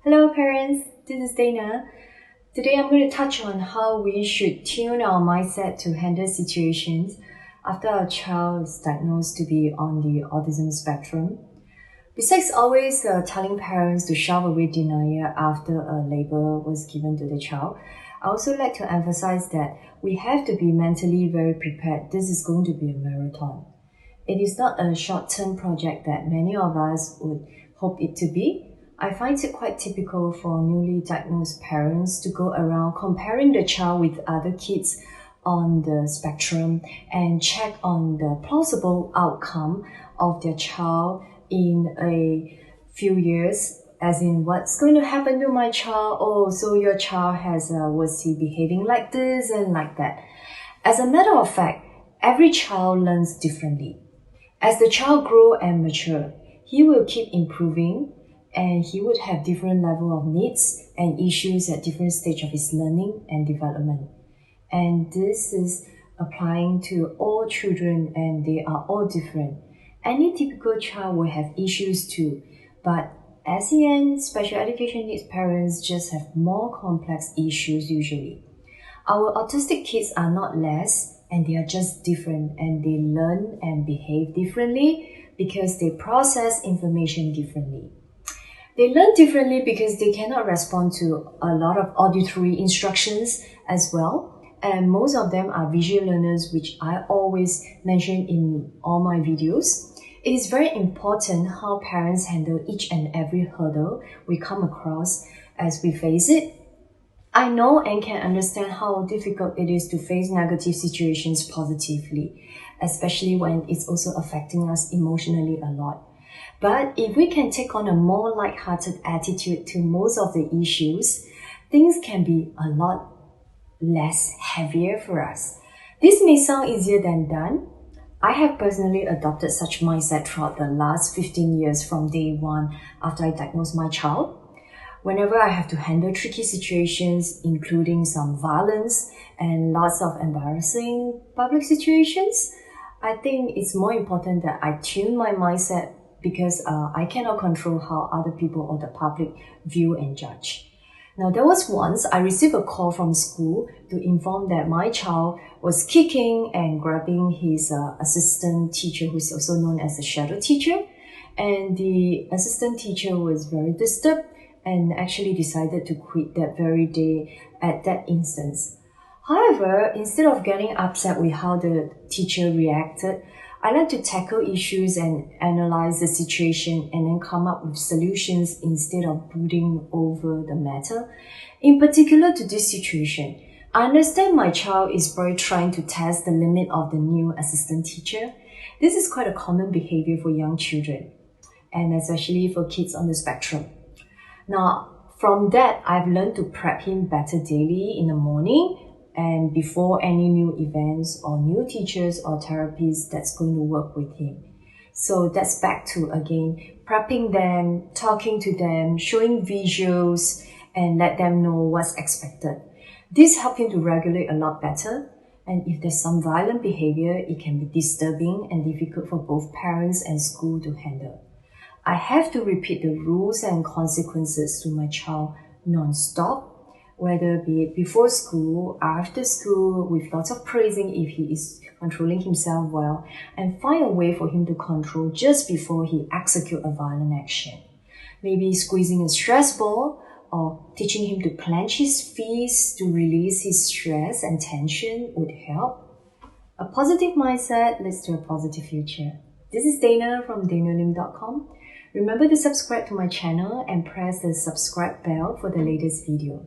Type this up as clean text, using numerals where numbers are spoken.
Hello parents, this is Dayna. Today I'm going to touch on how we should tune our mindset to handle situations after our child is diagnosed to be on the autism spectrum. Besides always telling parents to shove away denial after a label was given to the child, I also like to emphasize that we have to be mentally very prepared. This is going to be a marathon. It is not a short-term project that many of us would hope it to be. I find it quite typical for newly diagnosed parents to go around comparing the child with other kids on the spectrum and check on the plausible outcome of their child in a few years, as in what's going to happen to my child. Oh, so your child was he behaving like this and like that. As a matter of fact, every child learns differently. As the child grows and mature, he will keep improving and he would have different level of needs and issues at different stage of his learning and development. And this is applying to all children and they are all different. Any typical child will have issues too, but SEN, special education needs parents just have more complex issues usually. Our autistic kids are not less and they are just different and they learn and behave differently because they process information differently. They learn differently because they cannot respond to a lot of auditory instructions as well. And most of them are visual learners, which I always mention in all my videos. It is very important how parents handle each and every hurdle we come across as we face it. I know and can understand how difficult it is to face negative situations positively, especially when it's also affecting us emotionally a lot. But if we can take on a more lighthearted attitude to most of the issues, things can be a lot less heavier for us. This may sound easier than done. I have personally adopted such mindset throughout the last 15 years from day one after I diagnosed my child. Whenever I have to handle tricky situations, including some violence and lots of embarrassing public situations, I think it's more important that I tune my mindset because I cannot control how other people or the public view and judge. Now, there was once I received a call from school to inform that my child was kicking and grabbing his assistant teacher, who is also known as a shadow teacher. And the assistant teacher was very disturbed and actually decided to quit that very day at that instance. However, instead of getting upset with how the teacher reacted, I like to tackle issues and analyze the situation and then come up with solutions instead of brooding over the matter. In particular to this situation, I understand my child is probably trying to test the limit of the new assistant teacher. This is quite a common behavior for young children and especially for kids on the spectrum. Now, from that, I've learned to prep him better daily in the morning and before any new events or new teachers or therapists that's going to work with him. So that's back to, again, prepping them, talking to them, showing visuals, and let them know what's expected. This helps him to regulate a lot better. And if there's some violent behavior, it can be disturbing and difficult for both parents and school to handle. I have to repeat the rules and consequences to my child non-stop, whether be it before school, after school, with lots of praising if he is controlling himself well, and find a way for him to control just before he executes a violent action. Maybe squeezing a stress ball or teaching him to clench his fists to release his stress and tension would help. A positive mindset leads to a positive future. This is Dayna from daynalim.com. Remember to subscribe to my channel and press the subscribe bell for the latest video.